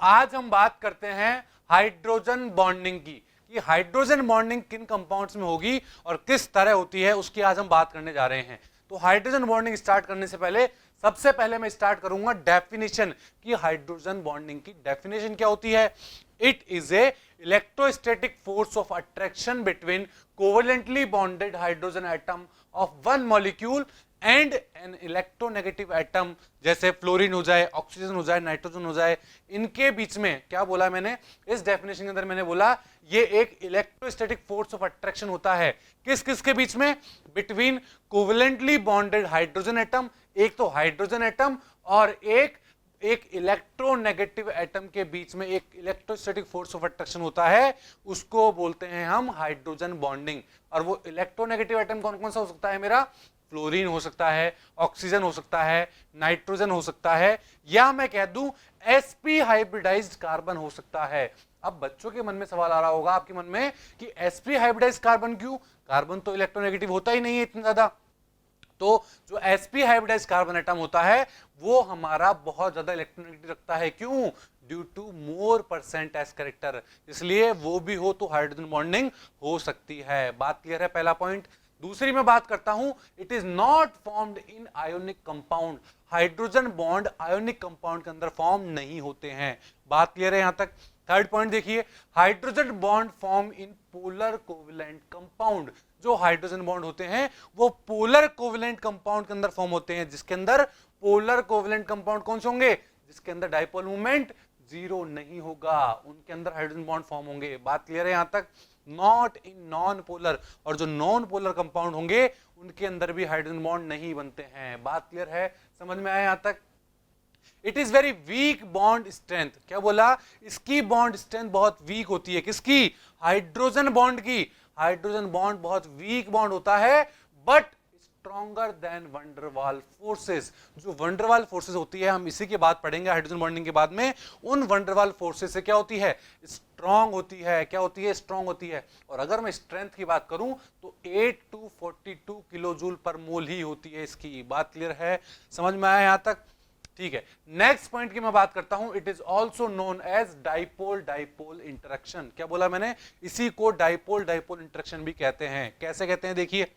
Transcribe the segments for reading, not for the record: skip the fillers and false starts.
आज हम बात करते हैं हाइड्रोजन बॉन्डिंग की, कि हाइड्रोजन बॉन्डिंग किन कंपाउंड्स में होगी और किस तरह होती है, उसकी आज हम बात करने जा रहे हैं। तो हाइड्रोजन बॉन्डिंग स्टार्ट करने से पहले सबसे पहले मैं स्टार्ट करूंगा डेफिनेशन कि हाइड्रोजन बॉन्डिंग की डेफिनेशन क्या होती है। It is a electrostatic force of attraction between covalently bonded hydrogen atom of one molecule and an electronegative atom, जैसे फ्लोरीन हो जाए, ऑक्सीजन हो जाए, नाइट्रोजन हो जाए, इनके बीच में क्या बोला मैंने इस डेफिनेशन के अंदर, मैंने बोला ये एक इलेक्ट्रोस्टैटिक फोर्स ऑफ अट्रैक्शन होता है। किस किस के बीच में? Between covalently bonded hydrogen atom, एक तो हाइड्रोजन एटम और एक इलेक्ट्रोनेगेटिव एटम के बीच में एक इलेक्ट्रोस्टैटिक फोर्स ऑफ अट्रैक्शन होता है, उसको बोलते हैं हम हाइड्रोजन बॉन्डिंग। और वो इलेक्ट्रोनेगेटिव एटम कौन कौन सा हो सकता है मेरा? फ्लोरीन हो सकता है, ऑक्सीजन हो सकता है, नाइट्रोजन हो सकता है, या मैं कह दूं sp हाइब्रिडाइज्ड कार्बन हो सकता है। अब बच्चों के मन में सवाल आ रहा होगा आपके मन में कि sp हाइब्रिडाइज्ड कार्बन क्यों? कार्बन तो इलेक्ट्रोनेगेटिव होता ही नहीं है इतना ज्यादा। तो जो sp हाइब्रिडाइज्ड कार्बन एटम होता है वो हमारा बहुत ज्यादा इलेक्ट्रोनेगेटिव रखता है। क्यों? Due to more percent s character, इसलिए वो भी हो तो हाइड्रोजन बॉन्डिंग हो सकती है। बात क्लियर है? पहला पॉइंट। दूसरी मैं बात करता हूं, it is not formed in ionic compound. Hydrogen bond ionic compound के अंदर फॉर्म नहीं होते हैं। बात क्लियर है यहां तक? थर्ड पॉइंट देखिए, hydrogen bond form in polar covalent compound. जो हाइड्रोजन बॉन्ड होते हैं वो पोलर कोवेलेंट कंपाउंड के अंदर फॉर्म होते हैं, जिसके अंदर पोलर कोवेलेंट कंपाउंड कौन से होंगे? जिसके अंदर डाइपोल मूवमेंट जीरो नहीं होगा, उनके अंदर हाइड्रोजन बॉन्ड फॉर्म होंगे। बात क्लियर है यहां तक? नॉट इन नॉन पोलर, और जो नॉन पोलर कंपाउंड होंगे उनके अंदर भी हाइड्रोजन बॉन्ड नहीं बनते हैं। बात क्लियर है? समझ में आया यहां तक? It is very weak bond strength. क्या बोला? इसकी बॉन्ड स्ट्रेंथ बहुत वीक होती है। किसकी? हाइड्रोजन बॉन्ड की। हाइड्रोजन बॉन्ड बहुत वीक बॉन्ड होता है, but stronger than van der Waals forces. जो वंडरवाल फोर्सेस होती है, हम इसी के बाद पढ़ेंगे हाइड्रोजन बॉन्डिंग के बाद में, उन वंडरवाल फोर्सेस से क्या होती है? स्ट्रॉन्ग होती है। क्या होती है? स्ट्रॉन्ग होती है। और अगर मैं स्ट्रेंथ की बात करूं तो 8 to 42 किलो जूल पर मोल ही होती है इसकी। बात क्लियर है? समझ में आया यहां तक? ठीक है, नेक्स्ट पॉइंट की मैं बात करता हूं। It is also known as dipole dipole interaction. क्या बोला मैंने? इसी को डाइपोल डाइपोल इंटरेक्शन भी कहते हैं। कैसे कहते हैं? देखिए,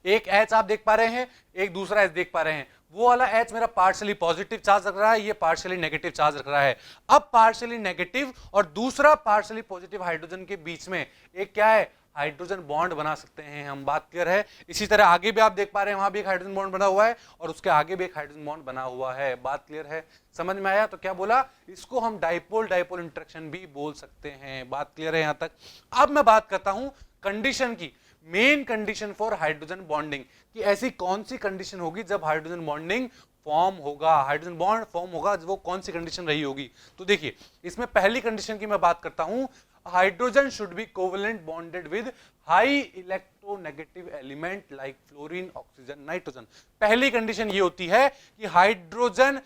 एक एच आप देख पा रहे हैं, एक दूसरा एच देख पा रहे हैं। वो वाला एच मेरा पार्शियली पॉजिटिव चार्ज रख रहा है, ये पार्शियली नेगेटिव चार्ज रख रहा है। अब पार्शियली नेगेटिव और दूसरा पार्शियली पॉजिटिव हाइड्रोजन के बीच में एक क्या है? हाइड्रोजन बॉन्ड बना सकते हैं हम। बात क्लियर है? इसी तरह आगे भी आप देख पा रहे हैं, वहां भी एक हाइड्रोजन बॉन्ड बना हुआ है और उसके आगे भी एक हाइड्रोजन बॉन्ड बना हुआ है। बात क्लियर है? समझ में आया? तो क्या बोला? इसको हम डाइपोल डाइपोल इंटरेक्शन भी बोल सकते हैं। बात क्लियर है यहां तक? अब मैं बात करता हूं कंडीशन की, main condition for hydrogen bonding, कि ऐसी कौन सी कंडीशन होगी जब हाइड्रोजन बॉन्डिंग फॉर्म होगा, हाइड्रोजन बॉन्ड फॉर्म होगा, वो कौन सी कंडीशन रही होगी। तो देखिए, इसमें पहली कंडीशन की मैं बात करता हूं, hydrogen should be covalent bonded with high electronegative element like fluorine, oxygen, nitrogen. पहली कंडीशन ये होती है कि हाइड्रोजन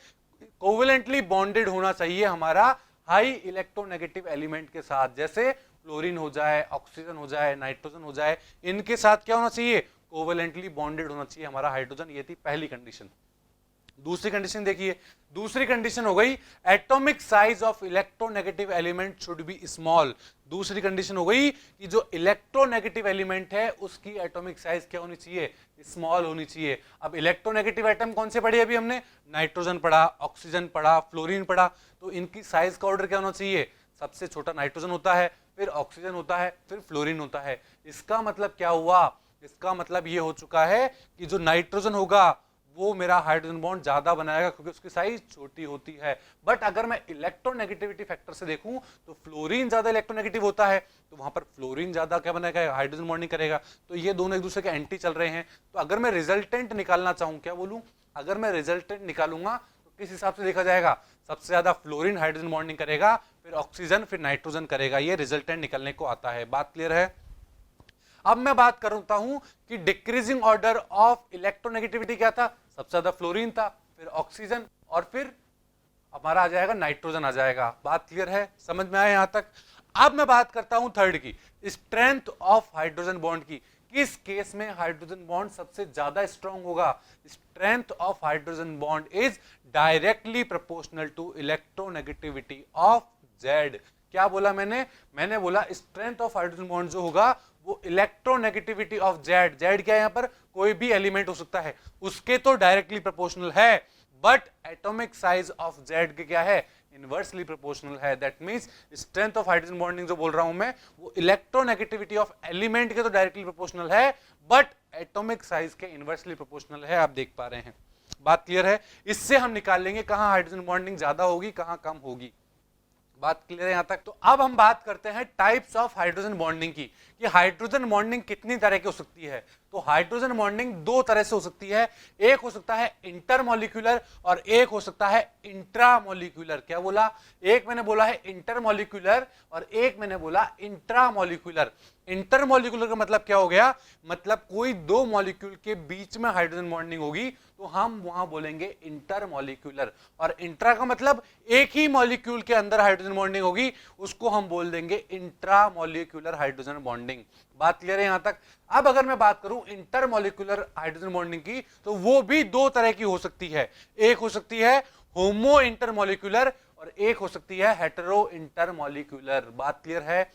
कोवेलेंटली बॉन्डेड होना चाहिए हमारा हाई इलेक्ट्रोनेगेटिव एलिमेंट के साथ, जैसे फ्लोरीन हो जाए, ऑक्सीजन हो जाए, नाइट्रोजन हो जाए, इनके साथ क्या होना चाहिए? कोवेलेंटली बॉन्डेड होना चाहिए हमारा हाइड्रोजन। ये थी पहली कंडीशन। दूसरी कंडीशन देखिए, दूसरी कंडीशन हो गई atomic size of electronegative element should be small. दूसरी कंडीशन हो गई कि जो इलेक्ट्रोनेगेटिव एलिमेंट है उसकी एटॉमिक साइज क्या होनी चाहिए? स्मॉल होनी चाहिए। अब इलेक्ट्रोनेगेटिव एटम कौन से पढ़े अभी हमने? नाइट्रोजन पढ़ा, ऑक्सीजन पढ़ा, फ्लोरीन पढ़ा। तो इनकी साइज का ऑर्डर क्या होना चाहिए? सबसे छोटा नाइट्रोजन होता है, फिर ऑक्सीजन होता है, फिर फ्लोरीन होता है। इसका मतलब क्या हुआ? इसका मतलब ये हो चुका है कि जो नाइट्रोजन होगा वो मेरा हाइड्रोजन बॉन्ड ज्यादा बनाएगा क्योंकि उसकी साइज छोटी होती है। बट अगर मैं इलेक्ट्रोनेगेटिविटी फैक्टर से देखूं तो फ्लोरीन ज्यादा इलेक्ट्रोनेगेटिव होता है, तो वहां पर फ्लोरीन ज्यादा क्या बनाएगा? हाइड्रोजन बॉन्डिंग करेगा। तो ये दोनों एक दूसरे के एंटी चल रहे हैं। तो अगर मैं रिजल्टेंट निकालना चाहूं, क्या बोलूं? अगर मैं रिजल्टेंट निकालूंगा तो किस हिसाब से देखा जाएगा? सबसे ज्यादा फ्लोरीन हाइड्रोजन बॉन्डिंग करेगा, फिर ऑक्सीजन, फिर नाइट्रोजन करेगा। ये रिजल्टेंट निकलने को आता है। बात क्लियर है? अब मैं बात करता हूं कि डिक्रीजिंग ऑर्डर ऑफ इलेक्ट्रोनेगेटिविटी क्या था? सबसे ज्यादा फ्लोरीन था, फिर ऑक्सीजन, और फिर हमारा आ जाएगा नाइट्रोजन आ जाएगा। बात क्लियर है? समझ में आया यहां तक? अब मैं बात करता हूं थर्ड की, स्ट्रेंथ ऑफ हाइड्रोजन बॉन्ड की, किस केस में हाइड्रोजन बॉन्ड सबसे ज्यादा स्ट्रांग होगा? Strength of hydrogen bond is directly proportional to electronegativity of Z। क्या बोला मैंने बोला स्ट्रेंथ ऑफ हाइड्रोजन बॉन्ड जो होगा वो इलेक्ट्रोनेगेटिविटी ऑफ Z। Z क्या है यहाँ पर? कोई भी एलिमेंट हो सकता है, उसके तो डायरेक्टली प्रोपोर्शनल है, but atomic size of Z के क्या है? इनवर्सली प्रोपोर्शनल है। That means strength of hydrogen bonding जो बोल रहा हूं मैं, वो इलेक्ट्रोनेगेटिविटी ऑफ एलिमेंट के तो डायरेक्टली प्रोपोर्शनल है, बट एटॉमिक साइज के इनवर्सली प्रोपोर्शनल है। आप देख पा रहे हैं, बात क्लियर है? इससे हम निकाल लेंगे कहां हाइड्रोजन बॉन्डिंग ज्यादा होगी, कहां कम होगी। बात क्लियर है यहां तक? तो अब हम बात करते हैं टाइप्स ऑफ हाइड्रोजन बॉन्डिंग की, कि हाइड्रोजन बॉन्डिंग कितनी तरह की हो सकती है। तो हाइड्रोजन बॉन्डिंग दो तरह से हो सकती है, एक हो सकता है इंटरमॉलिक्यूलर और एक हो सकता है इंट्रामॉलिक्यूलर। क्या बोला? एक मैंने बोला है इंटरमॉलिक्यूलर और एक मैंने बोला इंट्रामॉलिक्यूलर। इंटरमॉलिक्यूलर का मतलब क्या हो गया? मतलब कोई दो मॉलिक्यूल के बीच में हाइड्रोजन बॉन्डिंग होगी तो हम वहां बोलेंगे इंटरमॉलिक्यूलर, और इंट्रा का मतलब एक ही मॉलिक्यूल के अंदर हाइड्रोजन बॉन्डिंग होगी, उसको हम बोल देंगे इंट्रामॉलिक्यूलर हाइड्रोजन बॉन्डिंग। बात क्लियर है यहां तक? अब अगर मैं बात करूं इंटरमॉलिक्यूलर हाइड्रोजन बॉन्डिंग की, तो वो भी दो तरह की हो सकती है। एक हो सकती है होमो इंटरमॉलिक्यूलर और एक हो सकती है हेटेरो इंटरमॉलिक्यूलर। बात क्लियर है?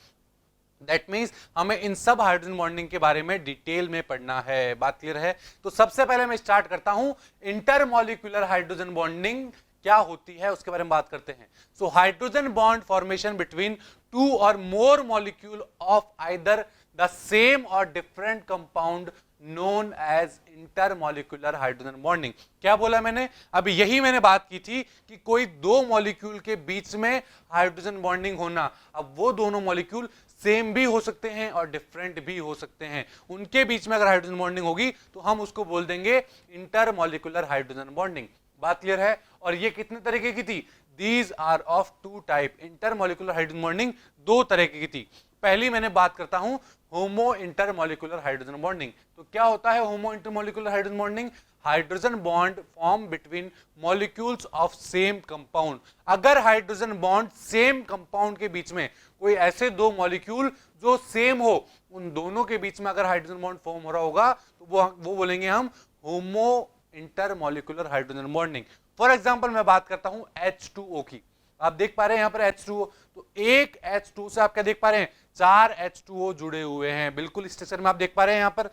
दैट मीन्स हमें इन सब हाइड्रोजन बॉन्डिंग के बारे में डिटेल में पढ़ना है। बात क्लियर है? तो सबसे पहले मैं स्टार्ट करता हूं, इंटरमॉलिक्यूलर हाइड्रोजन बॉन्डिंग क्या होती है उसके बारे में बात करते हैं। So hydrogen bond formation between two or more molecule of either the same or different compound known as intermolecular hydrogen bonding. क्या बोला मैंने? अभी यही मैंने बात की थी कि कोई दो मॉलिक्यूल के बीच में हाइड्रोजन बॉन्डिंग होना। अब वो दोनों मॉलिक्यूल सेम भी हो सकते हैं और डिफरेंट भी हो सकते हैं, उनके बीच में अगर हाइड्रोजन बॉन्डिंग होगी तो हम उसको बोल देंगे इंटरमॉलिक्यूलर हाइड्रोजन बॉन्डिंग। बात क्लियर है? और ये कितने तरीके की थी? These are of two type. Intermolecular hydrogen bonding दो तरीके की थी। पहली मैंने बात करता हूं होमो इंटरमॉलिक्यूलर हाइड्रोजन बॉन्डिंग। तो क्या होता है homo intermolecular hydrogen bonding? Hydrogen bond form between molecules of same compound. अगर हाइड्रोजन बॉन्ड सेम कंपाउंड के बीच में कोई ऐसे दो मॉलिक्यूल जो सेम हो, उन दोनों के बीच में अगर हाइड्रोजन बॉन्ड फॉर्म हो रहा होगा तो वो बोलेंगे हम homo intermolecular hydrogen bonding. For example मैं बात करता हूं H2O की। आप देख पा रहे हैं यहां पर H2O, तो एक H2O से आप क्या देख पा रहे हैं? चार H2O जुड़े हुए हैं, बिल्कुल स्ट्रक्चर में आप देख पा रहे हैं यहां पर।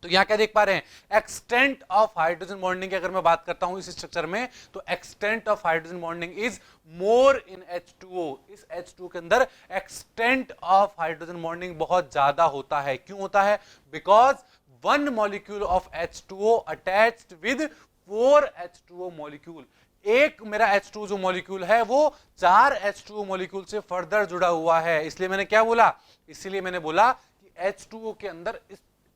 तो यहां क्या देख पा रहे हैं? एक्सटेंट ऑफ हाइड्रोजन बॉन्डिंग की अगर मैं बात करता हूं इस स्ट्रक्चर में, तो extent of hydrogen bonding is more in H2O। इस H2O के अंदर एक्सटेंट ऑफ हाइड्रोजन बॉन्डिंग बहुत ज्यादा होता है। क्यों होता है? Because one molecule of H2O attached with 4 H2O molecule. एक मेरा H2O जो मॉलिक्यूल है वो चार H2O मॉलिक्यूल से फर्दर जुड़ा हुआ है। इसलिए मैंने क्या बोला? इसलिए मैंने बोला कि H2O के अंदर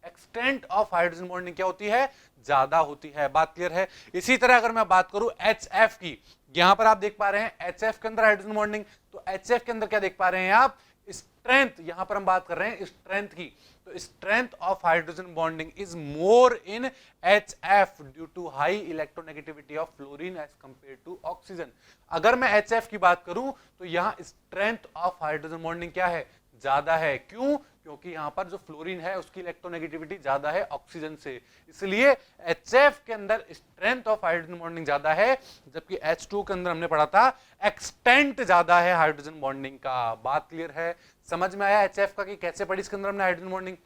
एक्सटेंट ऑफ हाइड्रोजन बॉन्डिंग क्या होती है? ज्यादा होती है। बात क्लियर है? इसी तरह अगर मैं बात करूं HF की, यहां पर आप देख पा रहे हैं HF के अंदर हाइड्रोजन बॉन्डिंग, तो HF के अंदर क्या देख पा रहे हैं आप? स्ट्रेंथ। यहां पर हम बात कर रहे हैं स्ट्रेंथ की, तो strength of hydrogen bonding is more in HF due to high electronegativity of fluorine as compare to oxygen. अगर मैं HF की बात करूं तो यहां स्ट्रेंथ ऑफ हाइड्रोजन बॉन्डिंग क्या है? ज्यादा है। क्यों? क्योंकि यहां पर जो फ्लोरीन है उसकी इलेक्ट्रोनेगेटिविटी ज्यादा है ऑक्सीजन से, इसलिए HF के अंदर स्ट्रेंथ ऑफ हाइड्रोजन बॉन्डिंग ज्यादा है, जबकि H2 के अंदर हमने पढ़ा था एक्सटेंट ज्यादा है हाइड्रोजन बॉन्डिंग का। बात क्लियर है? समझ में आया HF का कि कैसे पढ़ी इसके अंदर हमने हाइड्रोजन बॉन्डिंग?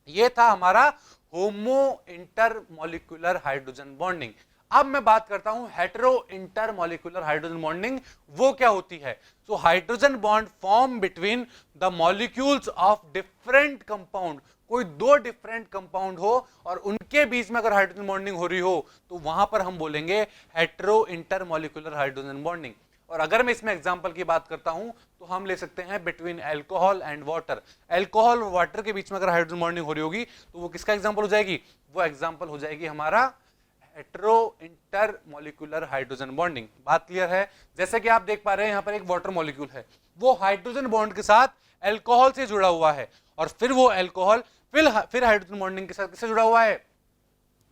ये था हमारा होमो इंटरमॉलिक्यूलर हाइड्रोजन बॉन्डिंग। अब मैं बात करता हूं हेटेरो इंटरमॉलिक्यूलर हाइड्रोजन बॉन्डिंग, वो क्या होती है? सो hydrogen bond form between the molecules of different compound. कोई दो डिफरेंट कंपाउंड हो और उनके बीच में अगर हाइड्रोजन बॉन्डिंग हो रही हो तो वहां पर हम बोलेंगे हेटेरो इंटरमॉलिक्यूलर हाइड्रोजन बॉन्डिंग। और अगर मैं इसमें एग्जांपल की बात करता हूं तो हम ले सकते हैं between alcohol and water. Alcohol और वाटर के बीच में अगर हाइड्रोजन बॉन्डिंग हो रही होगी तो वो किसका एग्जांपल हो जाएगी? वो एग्जांपल हो जाएगी हमारा हेटेरो इंटरमॉलिक्यूलर हाइड्रोजन बॉन्डिंग। बात क्लियर है? जैसे कि आप देख पा रहे हैं यहां पर एक वाटर मॉलिक्यूल है, वो हाइड्रोजन बॉन्ड के साथ अल्कोहल से जुड़ा हुआ है, और फिर वो अल्कोहल फिर हाइड्रोजन बॉन्डिंग के साथ किससे जुड़ा हुआ है?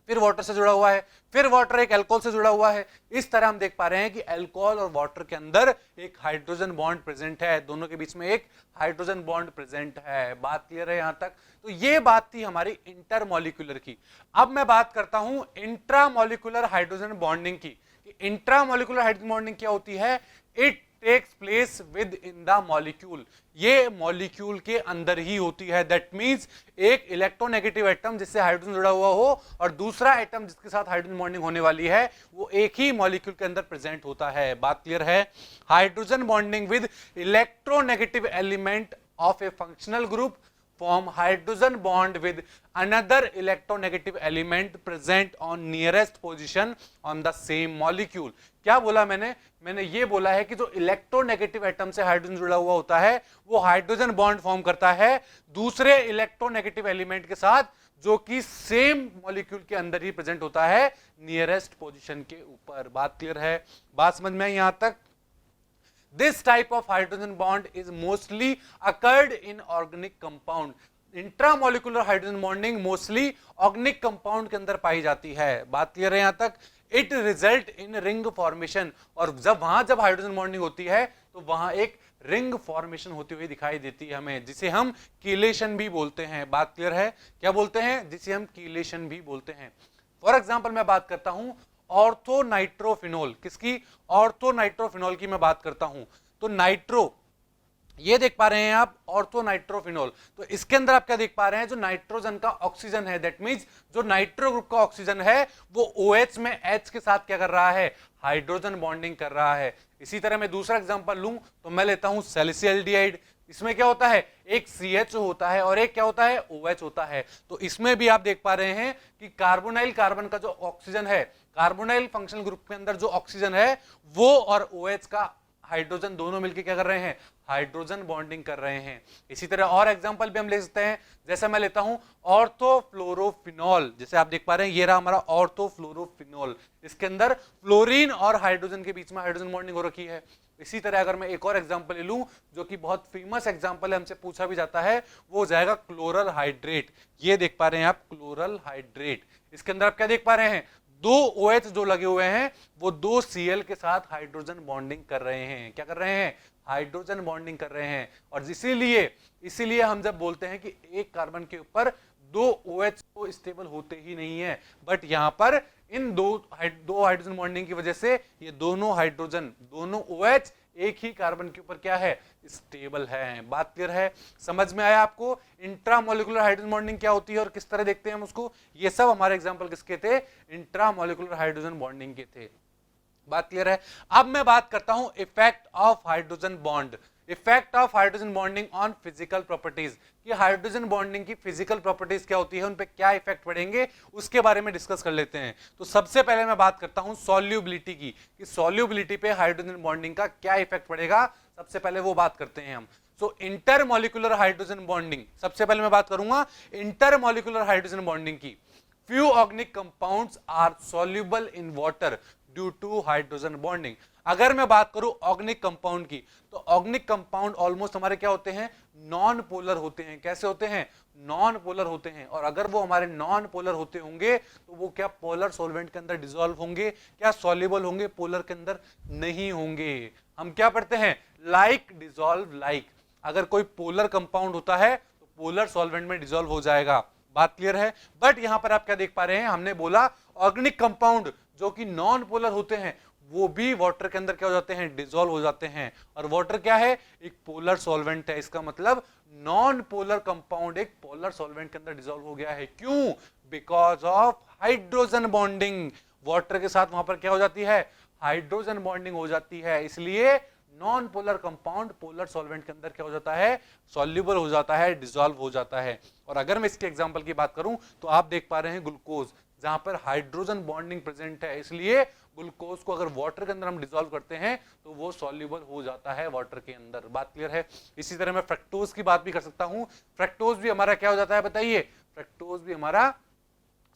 फिर वाटर से जुड़ा हुआ है, फिर वाटर एक अल्कोहल से जुड़ा हुआ है। इस तरह हम देख पा रहे हैं कि अल्कोहल और वाटर के अंदर एक हाइड्रोजन बॉन्ड प्रेजेंट है, दोनों के बीच में एक हाइड्रोजन बॉन्ड प्रेजेंट है। बात क्लियर है यहां तक? तो ये बात थी हमारी इंटरमॉलिक्यूलर की। अब मैं बात करता हूं इंट्रामॉलिक्यूलर हाइड्रोजन बॉन्डिंग की। इंट्रामॉलिक्यूलर हाइड्रोजन बॉन्डिंग क्या होती है? It takes place within the molecule, ये मॉलिक्यूल के अंदर ही होती है। दैट मींस एक इलेक्ट्रोनेगेटिव एटम जिससे हाइड्रोजन जुड़ा हुआ हो और दूसरा एटम जिसके साथ हाइड्रोजन बॉन्डिंग होने वाली है वो एक ही मॉलिक्यूल के अंदर प्रेजेंट होता है। बात क्लियर है? Hydrogen bonding with electronegative element of A functional group form hydrogen bond with another electronegative element present on nearest position on the same molecule। क्या बोला मैंने ये बोला है कि जो इलेक्ट्रोनेगेटिव एटम से हाइड्रोजन जुड़ा हुआ होता है वो हाइड्रोजन बॉन्ड फॉर्म करता है दूसरे इलेक्ट्रोनेगेटिव एलिमेंट के साथ जो कि सेम मॉलिक्यूल के अंदर ही प्रेजेंट होता है नियरेस्ट पोजीशन के ऊपर। बात क्लियर है? बात समझ में आई यहां तक? This type of hydrogen bond is mostly occurred in organic compound। Intramolecular hydrogen bonding mostly organic compound के अंदर पाई जाती है। बात क्लियर है यहां तक? It result in ring formation, और जब हाइड्रोजन बॉन्डिंग होती है तो वहां एक रिंग फॉर्मेशन होती हुई दिखाई देती है हमें, जिसे हम कीलेशन भी बोलते हैं। बात क्लियर है? क्या बोलते हैं? जिसे हम कीलेशन भी बोलते हैं। फॉर एग्जाम्पल मैं बात करता हूं ऑर्थोनाइट्रोफिनोल, किसकी? ऑर्थोनाइट्रोफिनोल की मैं बात करता हूं। तो नाइट्रो, ये देख पा रहे हैं आप ऑर्थोनाइट्रोफिनोल, तो इसके अंदर आप क्या देख पा रहे हैं? जो नाइट्रोजन का ऑक्सीजन है, दैट मींस जो नाइट्रो ग्रुप का ऑक्सीजन है वो OH में H के साथ क्या कर रहा है? हाइड्रोजन बॉन्डिंग कर रहा है। इसी तरह मैं दूसरा एग्जांपल लूं तो मैं लेता हूं सैलिसिल्डिहाइड। इसमें क्या होता है? एक CH होता है और एक क्या होता है? OH होता है। तो इसमें भी आप देख पा रहे हैं कि कार्बोनाइल कार्बन का जो ऑक्सीजन है, कार्बोनाइल फंक्शनल ग्रुप के अंदर जो ऑक्सीजन है वो और OH का हाइड्रोजन दोनों मिलकर क्या कर रहे हैं? हाइड्रोजन बॉन्डिंग कर रहे हैं। इसी तरह और एग्जांपल भी हम ले सकते हैं, जैसे मैं लेता हूं ऑर्थोफ्लोरोफिनॉल। जैसे आप देख पा रहे हैं ये रहा हमारा ऑर्थोफ्लोरोफिनॉल, इसके अंदर फ्लोरीन और हाइड्रोजन के बीच में हाइड्रोजन बॉन्डिंग हो रखी है। इसी तरह अगर मैं एक और एग्जांपल ले लूं जो कि बहुत फेमस एग्जांपल है, हमसे पूछा भी जाता है, वो हो जाएगा क्लोरल हाइड्रेट। ये देख पा रहे हैं आप क्लोरल हाइड्रेट, इसके अंदर आप क्या देख पा रहे हैं? दो OH जो लगे हुए हैं वो दो Cl के साथ हाइड्रोजन बॉन्डिंग कर रहे हैं। क्या कर रहे हैं? हाइड्रोजन बॉन्डिंग कर रहे हैं। और इसीलिए हम जब बोलते हैं कि एक कार्बन के ऊपर दो OH तो स्टेबल होते ही नहीं है, बट यहां पर इन दो हाइड्रोजन बॉन्डिंग की वजह से ये दोनों हाइड्रोजन, दोनों OH एक ही कार्बन के ऊपर क्या है? स्टेबल है। बात क्लियर है? समझ में आया आपको इंट्रामोलिकुलर हाइड्रोजन बॉन्डिंग क्या होती है और किस तरह देखते हैं हम उसको? ये सब हमारे एग्जांपल किसके थे? इंट्रामोलिकुलर हाइड्रोजन बॉन्डिंग के थे। बात क्लियर है? अब मैं बात करता हूं effect of hydrogen bond. Effect of hydrogen bonding on physical properties, कि हाइड्रोजन बॉन्डिंग की फिजिकल प्रॉपर्टीज क्या होती है, उन पे क्या इफेक्ट पड़ेंगे, उसके बारे में डिस्कस कर लेते हैं। तो सबसे पहले मैं बात करता हूं सॉल्युबिलिटी की, कि सॉल्युबिलिटी पे हाइड्रोजन बॉन्डिंग का क्या इफेक्ट पड़ेगा। सबसे पहले वो बात करते हैं हम। सो इंटरमॉलिक्यूलर हाइड्रोजन बॉन्डिंग, सबसे पहले मैं बात करूंगा इंटरमॉलिक्यूलर हाइड्रोजन बॉन्डिंग की। Few organic compounds are soluble in water due to hydrogen bonding. अगर मैं बात करूं ऑर्गेनिक कंपाउंड की, तो ऑर्गेनिक कंपाउंड ऑलमोस्ट हमारे क्या होते हैं? नॉन पोलर होते हैं। कैसे होते हैं? नॉन पोलर होते हैं। और अगर वो हमारे नॉन पोलर होते होंगे तो वो क्या पोलर सॉल्वेंट के अंदर डिसॉल्व होंगे? क्या सॉल्युबल होंगे? पोलर के अंदर नहीं होंगे। हम क्या पढ़ते हैं? Like dissolve like. अगर कोई पोलर कंपाउंड होता है तो पोलर सॉल्वेंट में डिसॉल्व हो जाएगा। बात क्लियर है? बट यहां पर आप क्या देख पा रहे हैं? हमने बोला ऑर्गेनिक कंपाउंड जो कि नॉन पोलर होते हैं वो भी वाटर के अंदर क्या हो जाते हैं? डिसॉल्व हो जाते हैं। और वाटर क्या है? एक पोलर सॉल्वेंट है। इसका मतलब नॉन पोलर कंपाउंड एक पोलर सॉल्वेंट के अंदर डिसॉल्व हो गया है। क्यों? Because of hydrogen bonding. Water के साथ वहां पर क्या हो जाती है? हाइड्रोजन बॉन्डिंग हो जाती है। इसलिए non polar compound polar solvent के अंदर क्या हो जाता है? सॉल्युबल हो जाता है, डिसॉल्व हो जाता है। और अगर मैं इसके एग्जांपल की बात करूं तो आप देख पा रहे हैं ग्लूकोज, जहां पर हाइड्रोजन बॉन्डिंग प्रेजेंट है, इसलिए ग्लूकोज को अगर वाटर के अंदर हम डिसॉल्व करते हैं तो वो सॉल्युबल हो जाता है वाटर के अंदर। बात क्लियर है? इसी तरह मैं फ्रक्टोज की बात भी कर सकता हूं। फ्रक्टोज भी हमारा क्या हो जाता है बताइए? फ्रक्टोज भी हमारा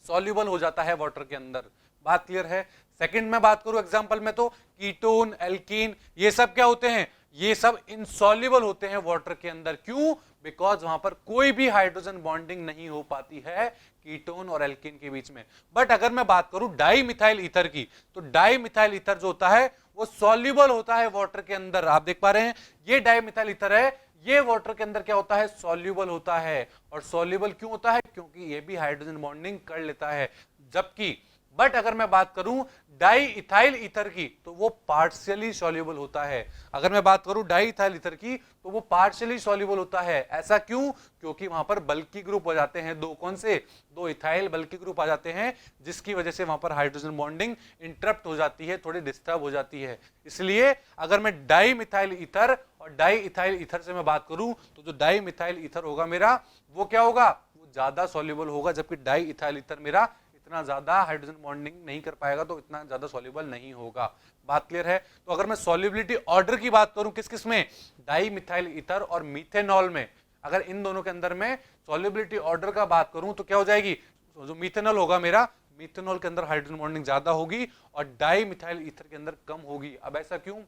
सॉल्युबल हो जाता है वाटर के अंदर। बात क्लियर है? सेकंड में बात करूं एग्जांपल में तो कीटोन, एल्कीन, ये सब क्या होते हैं? ये सब इनसॉल्युबल होते हैं वाटर के अंदर। क्यों? बिकॉज वहां पर कोई भी हाइड्रोजन बॉन्डिंग नहीं हो पाती है कीटोन और एल्केन के बीच में। बट अगर मैं बात करूं डाई मिथाइल ईथर की, तो डाई मिथाइल ईथर जो होता है वो सॉल्युबल होता है वाटर के अंदर। आप देख पा रहे हैं ये डाई मिथाइल ईथर है, ये वाटर के अंदर क्या होता है, सॉल्युबल होता है। और सॉल्युबल क्यों होता है, क्योंकि ये भी हाइड्रोजन बॉन्डिंग कर लेता है। जबकि बट अगर मैं बात करूं डाई इथाइल ईथर की, तो वो पार्शियली सॉल्युबल होता है। अगर मैं बात करूं डाई इथाइल ईथर की, तो वो पार्शियली सॉल्युबल होता है। ऐसा क्यों, क्योंकि वहां पर बल्की ग्रुप हो जाते हैं दो, कौन से, दो इथाइल बल्की ग्रुप आ जाते हैं, जिसकी वजह से वहां पर हाइड्रोजन बॉन्डिंग इंटरप्ट हो जाती है, थोड़ी डिस्टर्ब हो जाती है। इसलिए अगर मैं डाई मिथाइल ईथर और डाई इथाइल ईथर से मैं बात करूं, तो जो डाई मिथाइल ईथर होगा मेरा, वो क्या होगा, वो ज्यादा सॉल्युबल होगा। जबकि डाई इथाइल ईथर मेरा इतना ज्यादा हाइड्रोजन बॉन्डिंग नहीं कर पाएगा, तो इतना ज्यादा सॉल्युबल नहीं होगा। बात क्लियर है। तो अगर मैं सॉल्युबिलिटी ऑर्डर की बात करूं, किस किस में, डाई मिथाइल ईथर और मीथेनॉल में, अगर इन दोनों के अंदर में सॉल्युबिलिटी ऑर्डर का बात करूं, तो क्या हो जाएगी, जो मीथेनॉल होगा मेरा, मीथेनॉल के अंदर हाइड्रोजन बॉन्डिंग ज्यादा होगी और डाई मिथाइल ईथर के अंदर कम होगी। अब ऐसा क्यों,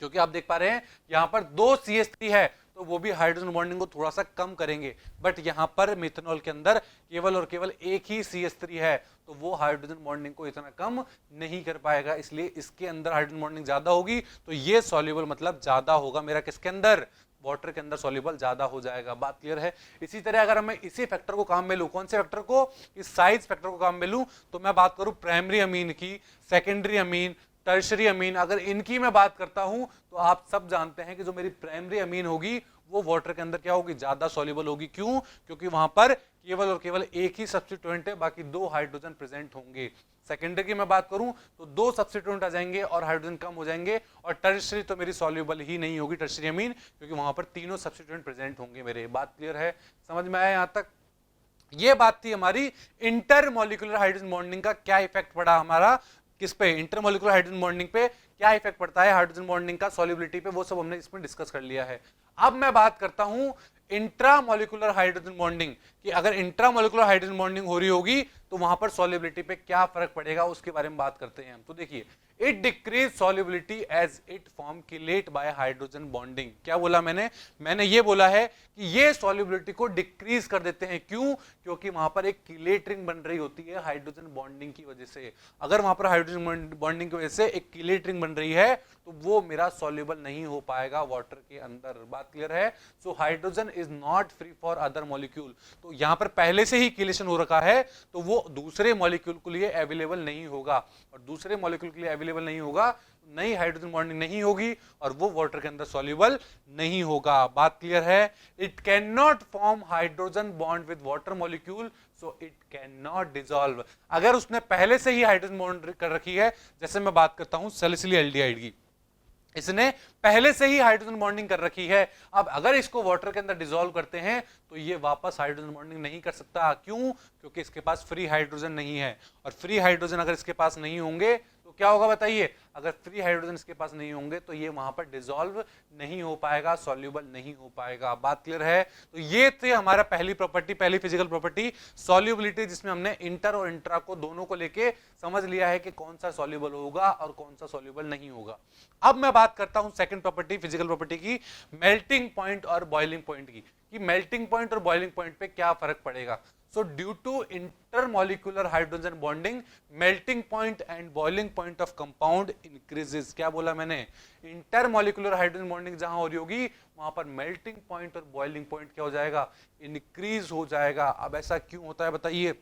क्योंकि आप देख पा रहे हैं यहां पर दो CH3 है, तो वो भी हाइड्रोजन बॉन्डिंग को थोड़ा सा कम करेंगे। बट यहां पर मेथनॉल के अंदर केवल और केवल एक ही CH3 है, तो वो हाइड्रोजन बॉन्डिंग को इतना कम नहीं कर पाएगा। इसलिए इसके अंदर हाइड्रोजन बॉन्डिंग ज्यादा होगी, तो ये सॉल्युबल मतलब ज्यादा होगा मेरा, किसके अंदर, वाटर के अंदर सॉल्युबल ज्यादा हो जाएगा। बात क्लियर है। इसी तरह अगर मैं इसी फैक्टर को काम में लूं, कौन से फैक्टर को, इस साइज फैक्टर को काम में लूं, तो मैं बात करूं प्राइमरी अमीन की, सेकेंडरी अमीन, टर्शरी अमीन, अगर इनकी मैं बात करता हूं, तो आप सब जानते हैं कि जो मेरी प्राइमरी अमीन होगी वो वाटर के अंदर क्या होगी, ज्यादा सॉल्युबल होगी। क्यों, क्योंकि वहां पर केवल और केवल एक ही सब्स्टिट्यूएंट है, बाकी दो हाइड्रोजन प्रेजेंट होंगे। सेकेंडरी की मैं बात करूं तो दो सब्स्टिट्यूएंट आ जाएंगे और हाइड्रोजन कम हो जाएंगे। और टर्शरी तो मेरी सॉल्युबल ही नहीं होगी, टर्शरी अमीन, क्योंकि वहां पर तीनों सब्स्टिट्यूएंट प्रेजेंट होंगे मेरे। बात क्लियर है, समझ में आया यहां तक। ये बात थी हमारी इंटरमोलिकुलर हाइड्रोजन बॉन्डिंग का क्या इफेक्ट पड़ा हमारा, किस पे, इंटरमोलिकुलर हाइड्रोजन बॉन्डिंग पे क्या इफेक्ट पड़ता है हाइड्रोजन बॉन्डिंग का सॉल्युबिलिटी पे, वो सब हमने इसमें डिस्कस कर लिया है। अब मैं बात करता हूं इंट्रामोलिकुलर हाइड्रोजन बॉन्डिंग, कि अगर इंट्रामोलिकुलर हाइड्रोजन बॉन्डिंग हो रही होगी तो वहां पर सॉल्युबिलिटी पे क्या फर्क पड़ेगा, उसके बारे में बात करते हैं हम। तो देखिए, it decrease solubility as it form chelate by hydrogen bonding. क्या बोला मैंने ये बोला है कि ये सॉल्युबिलिटी को डिक्रीज कर देते हैं। क्यों, क्योंकि वहां पर एक किलेट रिंग बन रही होती है हाइड्रोजन बॉन्डिंग की वजह से। अगर वहां पर हाइड्रोजन बॉन्डिंग की वजह से एक किलेट रिंग बन रही है, तो वो मेरा सॉल्युबल नहीं हो पाएगा वाटर के अंदर। बात क्लियर है। So hydrogen is not free for other molecule, तो यहां पर पहले से ही किलेशन हो रखा है, तो वो दूसरे मॉलिक्यूल के लिए अवेलेबल नहीं होगा, और दूसरे मॉलिक्यूल के लिए अवेलेबल नहीं होगा, नई हाइड्रोजन बॉन्डिंग नहीं होगी और वो वाटर के अंदर सॉल्युबल नहीं होगा। बात क्लियर है। It can not form hydrogen bond with water molecule, so it can not dissolve. अगर उसने पहले से ही हाइड्रोजन बॉन्ड कर रखी है, जैसे मैं बात करता हूं सैलिसिलिक एल्डिहाइड की, इसने पहले से ही हाइड्रोजन बॉन्डिंग कर रखी है, अब अगर इसको वाटर के अंदर डिसॉल्व करते हैं तो ये वापस हाइड्रोजन बॉन्डिंग नहीं कर सकता। क्यों, क्योंकि इसके पास फ्री हाइड्रोजन नहीं है, और फ्री हाइड्रोजन अगर इसके पास नहीं होंगे तो क्या होगा बताइए, अगर फ्री हाइड्रोजन इसके पास नहीं होंगे तो ये वहां पर डिसॉल्व नहीं हो पाएगा, सॉल्युबल नहीं हो पाएगा। बात क्लियर है। तो ये थे हमारा पहली प्रॉपर्टी, पहली फिजिकल प्रॉपर्टी सॉल्युबिलिटी, जिसमें हमने इंटर और इंट्रा को दोनों को लेके समझ लिया है कि कौन सा सॉल्युबल होगा और कौन सा सॉल्युबल नहीं होगा। अब मैं बात करता हूं सेकंड प्रॉपर्टी फिजिकल प्रॉपर्टी की, मेल्टिंग पॉइंट और बॉइलिंग पॉइंट की, कि मेल्टिंग पॉइंट और बॉइलिंग पॉइंट पे क्या फर्क पड़ेगा। So due to intermolecular hydrogen bonding, melting point and boiling point of compound increases। क्या बोला मैंने, इंटरमोलिकुलर हाइड्रोजन बॉन्डिंग जहां हो रही होगी वहां पर मेल्टिंग पॉइंट और बॉइलिंग पॉइंट क्या हो जाएगा, इंक्रीज हो जाएगा। अब ऐसा क्यों होता है बताइए,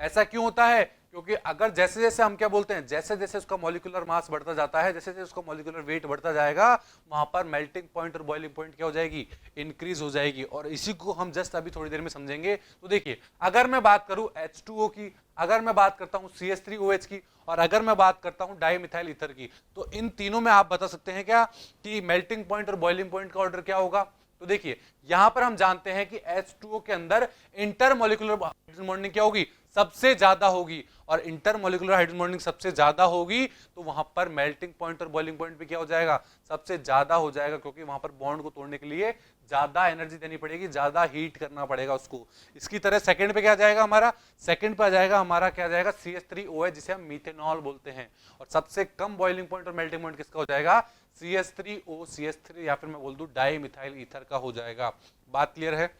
ऐसा क्यों होता है, क्योंकि अगर जैसे जैसे हम क्या बोलते हैं, जैसे जैसे उसका मॉलिक्यूलर मास बढ़ता जाता है, जैसे जैसे उसका मॉलिक्यूलर वेट बढ़ता जाएगा, वहां पर मेल्टिंग पॉइंट और बॉइलिंग पॉइंट क्या हो जाएगी, इंक्रीज हो जाएगी। और इसी को हम जस्ट अभी थोड़ी देर में समझेंगे। तो देखिए, अगर मैं बात करूं H2O की, अगर मैं बात करता हूं CH3OH की, और अगर मैं बात करता हूं डाई मिथाइल ईथर की, तो इन तीनों में आप बता सकते हैं क्या कि मेल्टिंग पॉइंट और बॉइलिंग पॉइंट का ऑर्डर क्या होगा। तो देखिए, यहां पर हम जानते हैं कि H2O के अंदर इंटरमोलिकुलर हाइड्रोजन बॉन्डिंग क्या होगी, सबसे ज्यादा होगी, और इंटरमोलिकुलर हाइड्रोजन बॉन्डिंग सबसे ज्यादा होगी, तो वहां पर मेल्टिंग पॉइंट और बॉइलिंग पॉइंट पे क्या हो जाएगा, सबसे ज्यादा हो जाएगा, क्योंकि वहां पर बॉन्ड को तोड़ने के लिए ज्यादा एनर्जी देनी पड़ेगी, ज्यादा हीट करना पड़ेगा उसको। इसकी तरह सेकंड पे क्या जाएगा हमारा, सेकंड पे आ जाएगा हमारा क्या जाएगा, CH3OH, जिसे हम मीथेनॉल बोलते हैं। और सबसे कम बॉइलिंग पॉइंट और मेल्टिंग पॉइंट किसका हो जाएगा, CH3O CH3 या फिर मैं बोल दूं डाई मिथाइल ईथर का हो जाएगा। बात क्लियर है।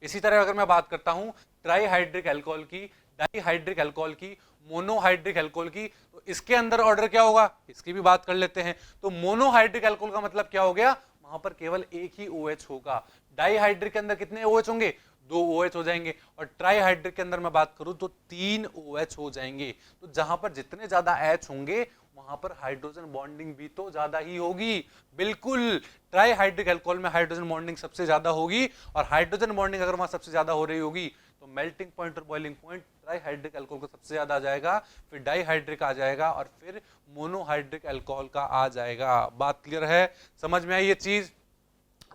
इसी तरह अगर मैं बात करता हूं ट्राईहाइड्रिक अल्कोहल की, डाईहाइड्रिक अल्कोहल की, मोनोहाइड्रिक अल्कोहल की, तो इसके अंदर ऑर्डर क्या होगा, इसकी भी बात कर लेते हैं। तो मोनोहाइड्रिक अल्कोहल का मतलब क्या हो गया, वहां पर केवल एक ही OH होगा। डाईहाइड्रिक के अंदर कितने OH होंगे, 2 OH हो जाएंगे। और ट्राईहाइड्रिक के अंदर मैं बात करूं तो 3 OH हो जाएंगे। तो जहां पर जितने ज्यादा H होंगे वहां पर हाइड्रोजन बॉन्डिंग भी तो ज्यादा ही होगी। बिल्कुल, ट्राईहाइड्रिक अल्कोहल में हाइड्रोजन बॉन्डिंग सबसे ज्यादा होगी, और हाइड्रोजन बॉन्डिंग अगर वहां सबसे ज्यादा हो रही होगी तो मेल्टिंग पॉइंट और बॉइलिंग पॉइंट ट्राईहाइड्रिक अल्कोहल का सबसे ज्यादा आ जाएगा, फिर डाईहाइड्रिक आ जाएगा, और फिर मोनोहाइड्रिक अल्कोहल का आ जाएगा। बात क्लियर है, समझ में आई ये चीज।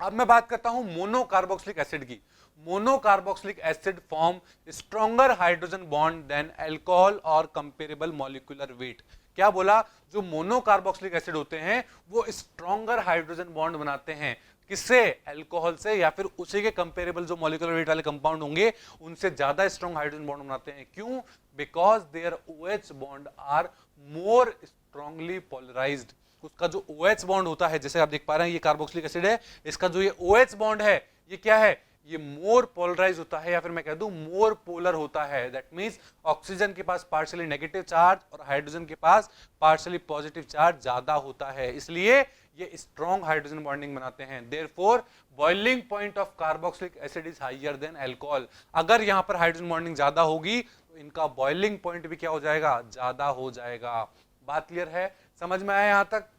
अब मैं बात करता हूं मोनोकार्बोक्सिलिक एसिड की। Monocarboxylic acid form stronger hydrogen bond than alcohol और कंपेरेबल मॉलिक्यूलर वेट। क्या बोला, जो मोनोकार्बोक्सिलिक एसिड होते हैं वो स्ट्रॉन्गर हाइड्रोजन बॉन्ड बनाते हैं, किससे, अल्कोहल से, या फिर उसी के कंपेरेबल जो मॉलिक्यूलर वेट वाले कंपाउंड होंगे उनसे ज्यादा स्ट्रॉन्ग हाइड्रोजन बॉन्ड बनाते हैं। क्यों, because their OH bond are more strongly polarised. उसका जो OH बॉन्ड होता है, जैसे आप देख पा रहे हैं ये कार्बोक्सिलिक एसिड है, इसका जो ये OH बॉन्ड है ये क्या है, ये मोर पोलराइज होता है, या फिर मैं कह दूं मोर पोलर होता है। दैट मींस ऑक्सीजन के पास पार्शियली नेगेटिव चार्ज और हाइड्रोजन के पास पार्शियली पॉजिटिव चार्ज ज्यादा होता है, इसलिए ये स्ट्रॉन्ग हाइड्रोजन बॉन्डिंग बनाते हैं। Therefore boiling point of carboxylic acid is higher than alcohol. अगर यहां पर हाइड्रोजन बॉन्डिंग ज्यादा होगी तो इनका बॉइलिंग पॉइंट भी क्या हो जाएगा, ज्यादा हो जाएगा। बात क्लियर है, समझ में आया यहां तक।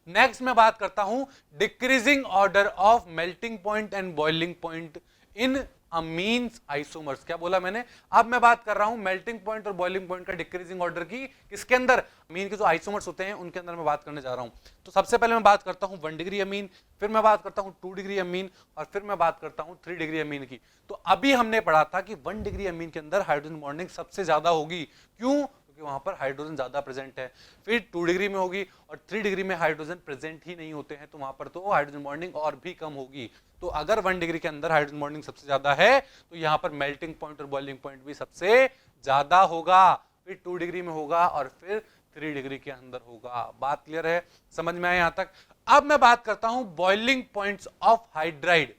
नेक्स्ट मैं बात करता हूं decreasing order of melting point and boiling point in amines isomers. क्या बोला मैंने, अब मैं बात कर रहा हूं मेल्टिंग पॉइंट और बॉइलिंग पॉइंट का डिक्रीजिंग ऑर्डर की, किसके अंदर, अमीन के जो आइसोमर्स होते हैं उनके अंदर मैं बात करने जा रहा हूं। तो सबसे पहले मैं बात करता हूं 1 डिग्री अमीन, फिर मैं बात करता हूं 2 डिग्री अमीन, और फिर मैं बात करता हूं 3 डिग्री अमीन की। तो अभी हमने पढ़ा था कि 1 डिग्री अमीन के अंदर हाइड्रोजन बॉन्डिंग सबसे ज्यादा होगी। क्यों, वहां पर हाइड्रोजन ज्यादा प्रेजेंट है। फिर 2 डिग्री में होगी, और 3 डिग्री में हाइड्रोजन प्रेजेंट ही नहीं होते हैं, तो वहां पर तो हाइड्रोजन बॉन्डिंग और भी कम होगी। तो अगर 1 डिग्री के अंदर हाइड्रोजन बॉन्डिंग सबसे ज्यादा है तो यहां पर मेल्टिंग पॉइंट और बॉइलिंग पॉइंट भी सबसे ज्यादा होगा। फिर 2 डिग्री में होगा, और फिर 3 डिग्री के अंदर होगा। बात क्लियर है, समझ में आया यहां तक। अब मैं बात करता हूं बॉइलिंग पॉइंट्स ऑफ हाइड्राइड।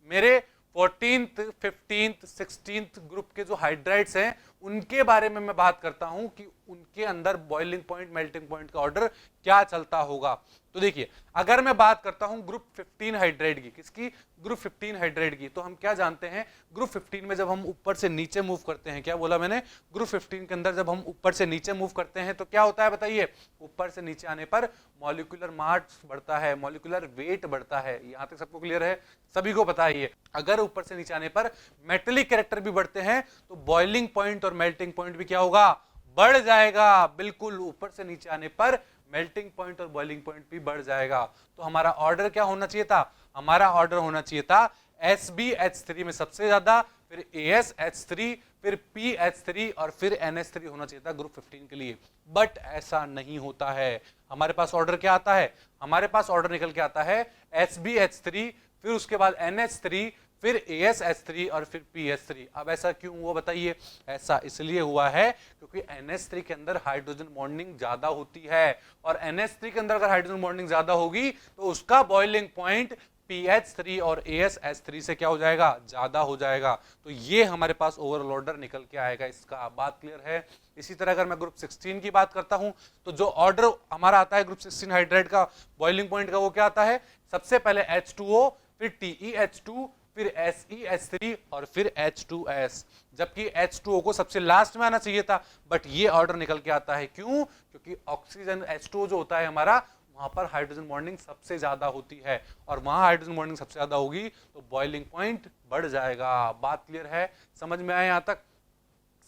मेरे 14th 15th 16th ग्रुप के जो हाइड्राइड्स हैं उनके बारे में मैं बात करता हूं कि उनके अंदर बॉइलिंग पॉइंट मेल्टिंग पॉइंट का ऑर्डर क्या चलता होगा। तो देखिए, अगर मैं बात करता हूं ग्रुप 15 हाइड्राइड की, किसकी, ग्रुप 15 हाइड्राइड की, तो हम क्या जानते हैं, ग्रुप 15 में जब हम ऊपर से नीचे मूव करते हैं, क्या बोला मैंने, ग्रुप 15 के अंदर जब हम ऊपर से नीचे मूव करते हैं तो क्या होता है बताइए, ऊपर से नीचे आने पर मॉलिक्यूलर मास बढ़ता है, मॉलिक्यूलर वेट बढ़ता है। यहां तक सबको क्लियर है, सभी को पता है ये। अगर ऊपर से नीचे आने पर मेटेलिक कैरेक्टर भी बढ़ते हैं तो बॉइलिंग पॉइंट और मेल्टिंग पॉइंट भी क्या होगा, बढ़ जाएगा। बिल्कुल, ऊपर से नीचे आने पर मेल्टिंग पॉइंट और बॉइलिंग पॉइंट भी बढ़ जाएगा। तो हमारा ऑर्डर क्या होना चाहिए था, हमारा ऑर्डर होना चाहिए था SbH3 में सबसे ज्यादा, फिर AsH3, फिर PH3 और फिर NH3 होना चाहिए था ग्रुप 15 के लिए। बट ऐसा नहीं होता है। हमारे पास ऑर्डर क्या आता है, हमारे पास ऑर्डर निकल के आता है SbH3, फिर उसके बाद NH3, फिर AsH3 और फिर PH3। अब ऐसा क्यों हुआ बताइए, ऐसा इसलिए हुआ है क्योंकि NH3 के अंदर हाइड्रोजन बॉन्डिंग ज्यादा होती है, और NH3 के अंदर अगर हाइड्रोजन बॉन्डिंग ज्यादा होगी तो उसका बॉइलिंग पॉइंट PH3 और AsH3 से क्या हो जाएगा, ज्यादा हो जाएगा। तो ये हमारे पास ओवरऑल ऑर्डर निकल के आएगा इसका। बात क्लियर है। इसी तरह अगर मैं ग्रुप 16 की बात करता हूं तो जो ऑर्डर हमारा आता है ग्रुप 16 हाइड्राइड का बॉइलिंग पॉइंट का, वो क्या आता है, सबसे पहले H2O, फिर TeH2, फिर SeH3 और फिर H2S। जबकि H2O को सबसे लास्ट में आना चाहिए था, बट ये ऑर्डर निकल के आता है। क्यों, क्योंकि ऑक्सीजन H2O जो होता है हमारा, वहां पर हाइड्रोजन बॉन्डिंग सबसे ज्यादा होती है, और वहां हाइड्रोजन बॉन्डिंग सबसे ज्यादा होगी तो बॉइलिंग पॉइंट बढ़ जाएगा। बात क्लियर है, समझ में आया यहां तक।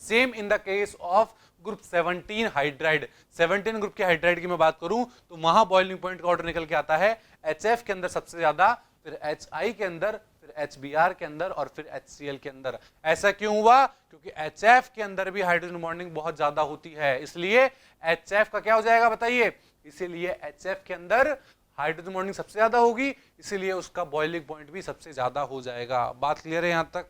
Same in the case of group 17 hydride. 17 group के हाइड्राइड की मैं बात करूं तो वहां बॉइलिंग पॉइंट का ऑर्डर निकल के आता है HF के अंदर सबसे ज्यादा, फिर HI के अंदर, फिर HBr के अंदर, और फिर HCl के अंदर। ऐसा क्यों हुआ, क्योंकि HF के अंदर भी हाइड्रोजन बॉन्डिंग बहुत ज्यादा होती है, इसलिए HF का क्या हो जाएगा बताइए, इसीलिए HF के अंदर हाइड्रोजन बॉन्डिंग सबसे ज्यादा होगी, इसीलिए उसका बॉइलिंग पॉइंट भी सबसे ज्यादा हो जाएगा। बात क्लियर है यहां तक।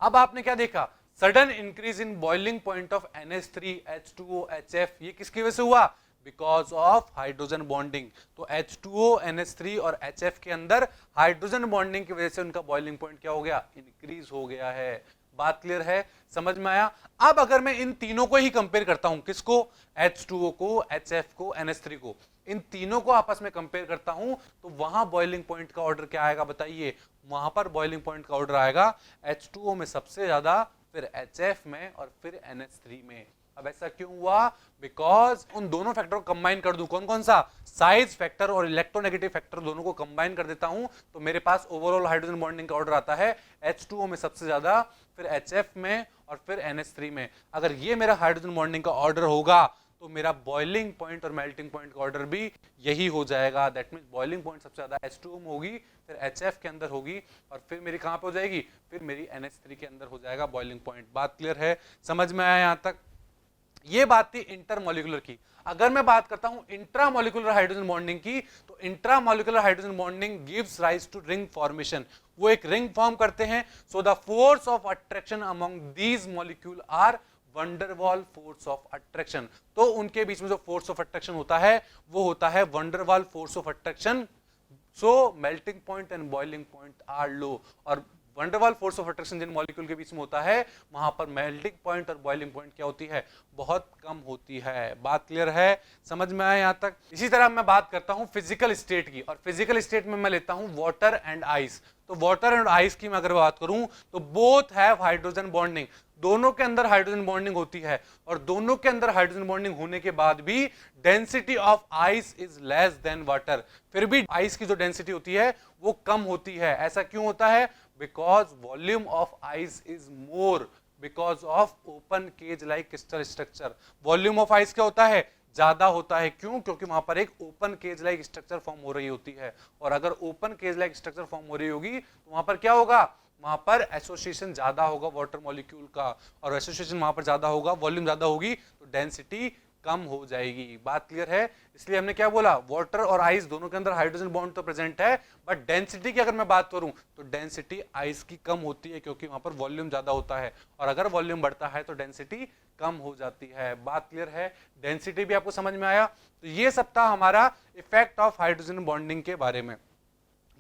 अब आपने क्या देखा, sudden increase in boiling point of NH3, H2O, HF, ये किसकी वजह से हुआ, बिकॉज ऑफ हाइड्रोजन बॉन्डिंग। तो H2O, NH3 और HF के अंदर हाइड्रोजन बॉन्डिंग की वजह से उनका बॉइलिंग पॉइंट क्या हो गया, इंक्रीज हो गया है। बात क्लियर है, समझ में आया। अब अगर मैं इन तीनों को ही कंपेयर करता हूं, किसको, H2O को, HF को, NH3 को, इन तीनों को आपस में कंपेयर करता हूं, तो वहां बॉइलिंग पॉइंट का ऑर्डर क्या आएगा बताइए, वहां पर बॉइलिंग पॉइंट का ऑर्डर आएगा H2O में सबसे ज्यादा, फिर HF में और फिर NH3 में। अब ऐसा क्यों हुआ, बिकॉज उन दोनों फैक्टर को कंबाइन कर दूं, कौन कौन सा, साइज फैक्टर और इलेक्ट्रोनेगेटिव फैक्टर, दोनों को कंबाइन कर देता हूं, तो मेरे पास ओवरऑल हाइड्रोजन बॉन्डिंग का ऑर्डर आता है H2O में सबसे ज्यादा, फिर HF में और फिर NH3 में। अगर ये मेरा हाइड्रोजन बॉन्डिंग का ऑर्डर होगा तो मेरा बॉइलिंग पॉइंट और मेल्टिंग पॉइंट का ऑर्डर भी यही हो जाएगा। दैट मींस बॉइलिंग पॉइंट सबसे ज्यादा H2O में होगी, फिर HF के अंदर होगी और फिर मेरी कहां पे हो जाएगी, फिर मेरी NH3 के अंदर हो जाएगा बॉइलिंग पॉइंट। बात क्लियर है, समझ में आया यहां तक। ये बात थी इंटरमॉलिक्यूलर की। अगर मैं बात करता हूं इंट्रामॉलिक्यूलर हाइड्रोजन बॉन्डिंग की, तो intramolecular hydrogen bonding gives rise to ring formation. वो एक रिंग फॉर्म करते हैं। So the force of attraction among these molecule are van der Waals force of attraction. तो उनके बीच में जो फोर्स ऑफ अट्रैक्शन होता है वो होता है van der Waals force of attraction. So melting point and boiling point are low. और वंडरवॉल फोर्स ऑफ अट्रैक्शन जिन मॉलिक्यूल के बीच में होता है वहां पर मेल्टिंग पॉइंट और बॉइलिंग पॉइंट क्या होती है, बहुत कम होती है। बात क्लियर है, समझ में आया यहां तक। इसी तरह मैं बात करता हूं फिजिकल स्टेट की, और फिजिकल स्टेट में मैं लेता हूं वाटर एंड आइस। तो वाटर एंड आइस की मैं अगर बात करूं तो बोथ हैव हाइड्रोजन बॉन्डिंग, दोनों के अंदर हाइड्रोजन बॉन्डिंग होती है, और दोनों के अंदर हाइड्रोजन बॉन्डिंग होने के बाद भी density of ice is less than water. फिर भी आइस की जो डेंसिटी होती है वो कम होती है। ऐसा क्यों होता है, because volume of ice is more because of open cage like crystal structure. Volume of ice क्या होता है, ज्यादा होता है। क्यों, क्योंकि वहां पर एक open cage like structure form हो रही होती है, और अगर open cage like structure form हो रही होगी तो वहां पर क्या होगा, वहां पर एसोसिएशन ज्यादा होगा वाटर मॉलिक्यूल का, और एसोसिएशन वहां पर ज्यादा होगा, वॉल्यूम ज्यादा होगी तो डेंसिटी कम हो जाएगी। बात क्लियर है। इसलिए हमने क्या बोला, वाटर और आइस दोनों के अंदर हाइड्रोजन बॉन्ड तो प्रेजेंट है, बट डेंसिटी की अगर मैं बात करूं तो डेंसिटी आइस की कम होती है, क्योंकि वहां पर वॉल्यूम ज्यादा होता है, और अगर वॉल्यूम बढ़ता है तो डेंसिटी कम हो जाती है। बात क्लियर है, डेंसिटी भी आपको समझ में आया। तो ये सब था हमारा इफेक्ट ऑफ हाइड्रोजन बॉन्डिंग के बारे में।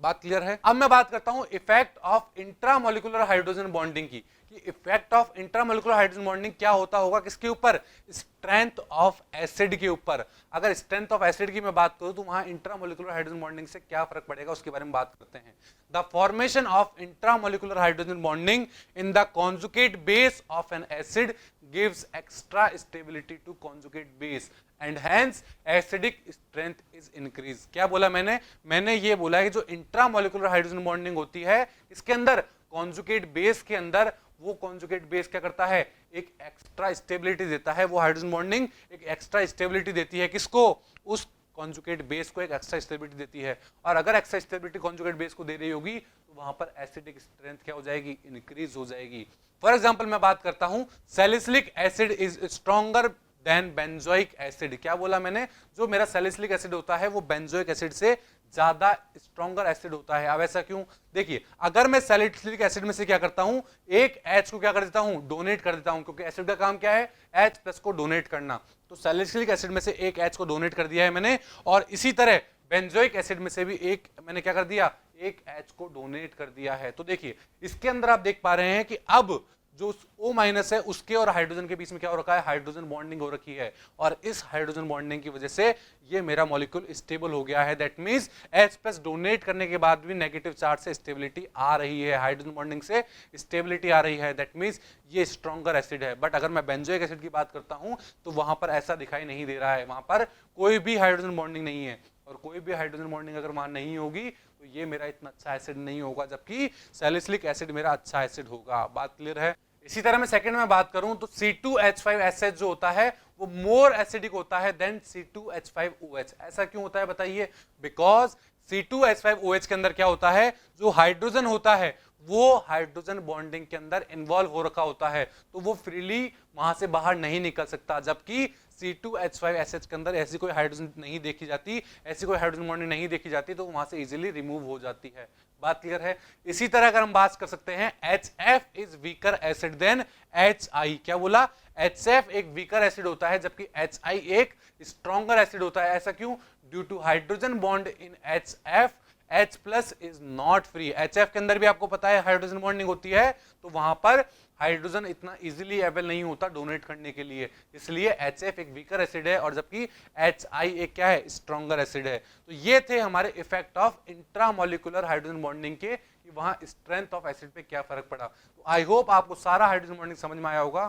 बात क्लियर है। अब मैं बात करता हूं effect of intramolecular hydrogen bonding की, कि effect of intramolecular hydrogen bonding क्या होता होगा, किसके ऊपर, स्ट्रेंथ ऑफ एसिड के ऊपर। अगर स्ट्रेंथ ऑफ एसिड की मैं बात करूं तो वहां इंट्रामोलिकुलर हाइड्रोजन बॉन्डिंग से क्या फर्क पड़ेगा उसके बारे में बात करते हैं। The formation of intramolecular hydrogen bonding in the conjugate base of an acid gives extra stability to conjugate base and hence acidic strength is increase. क्या बोला मैंने ये बोला है कि जो इंट्रामोलिकुलर हाइड्रोजन बॉन्डिंग होती है इसके अंदर कॉन्जुगेट बेस के अंदर, वो कॉन्जुगेट बेस क्या करता है, एक एक्स्ट्रा स्टेबिलिटी देता है। वो हाइड्रोजन बॉन्डिंग एक एक्स्ट्रा स्टेबिलिटी देती है, किसको, उस कॉन्जुगेट बेस को एक एक्स्ट्रा स्टेबिलिटी देती है। और अगर एक्स्ट्रा स्टेबिलिटी कॉन्जुगेट बेस को दे रही होगी तो वहां पर एसिडिक स्ट्रेंथ क्या हो जाएगी, इंक्रीज हो जाएगी। फॉर एग्जांपल मैं बात करता हूं salicylic acid is stronger than benzoic acid. क्या बोला मैंने, जो मेरा सैलिसिलिक एसिड होता है वो बेंजोइक एसिड से ज्यादा स्ट्रॉन्गर एसिड होता है। अब ऐसा क्यों, देखिए अगर मैं सैलिसिलिक एसिड में से क्या करता हूं, एक H को क्या कर देता हूं, डोनेट कर देता हूं, क्योंकि एसिड का काम क्या है, H+ को डोनेट करना। तो सैलिसिलिक एसिड में से एक H को डोनेट कर दिया है मैंने, और इसी तरह बेंजोइक एसिड में से भी एक मैंने क्या कर दिया, एक H को डोनेट कर दिया है। तो देखिए इसके अंदर आप देख पा रहे हैं कि अब जो O- है उसके और हाइड्रोजन के बीच में क्या हो रखा है, हाइड्रोजन बॉन्डिंग हो रखी है, और इस हाइड्रोजन बॉन्डिंग की वजह से ये मेरा मॉलिक्यूल स्टेबल हो गया है। दैट मींस H+ डोनेट करने के बाद भी नेगेटिव चार्ज से स्टेबिलिटी आ रही है, हाइड्रोजन बॉन्डिंग से स्टेबिलिटी आ रही है। दैट मींस ये स्ट्रॉन्गर एसिड है। बट अगर मैं बेंजोइक एसिड की बात करता हूं तो वहां पर ऐसा दिखाई नहीं दे रहा है, वहां पर कोई भी हाइड्रोजन बॉन्डिंग नहीं है, और कोई भी हाइड्रोजन बॉन्डिंग अगर वहां नहीं होगी तो ये मेरा इतना अच्छा एसिड नहीं होगा, जबकि सैलिसिलिक एसिड मेरा अच्छा एसिड होगा। बात क्लियर है। इसी तरह मैं सेकंड में बात करूं तो C2H5SH जो होता है वो मोर एसिडिक होता है देन C2H5OH। ऐसा क्यों होता है बताइए, बिकॉज C2H5OH के अंदर क्या होता है, जो हाइड्रोजन होता है वो हाइड्रोजन बॉन्डिंग के अंदर इन्वॉल्व हो रखा होता है, तो वो फ्रीली वहां से बाहर नहीं निकल सकता। जबकि C2H5SH के अंदर ऐसी कोई हाइड्रोजन नहीं देखी जाती, ऐसी कोई हाइड्रोजन बॉन्डिंग नहीं देखी जाती, तो वहां से इजीली रिमूव हो जाती है। बात क्लियर है? इसी तरह अगर हम बात कर सकते हैं, HF is weaker acid than HI। क्या बोला? HF एक वीकर एसिड होता है, जबकि HI एक स्ट्रॉन्गर एसिड होता है। ऐसा क्यों? Due to hydrogen bond in HF, H plus is not free. HF के अंदर भी आपको पता है हाइड्रोजन बॉन्डिंग होती है, तो वहां पर हाइड्रोजन इतना इजीली अवेल नहीं होता डोनेट करने के लिए, इसलिए HF एक वीकर एसिड है और जबकि HI एक क्या है? स्ट्रॉन्गर एसिड है। तो ये थे हमारे effect of intramolecular hydrogen bonding के, कि वहां स्ट्रेंथ ऑफ एसिड पे क्या फर्क पड़ा। तो आई होप आपको सारा हाइड्रोजन बॉन्डिंग समझ में आया होगा।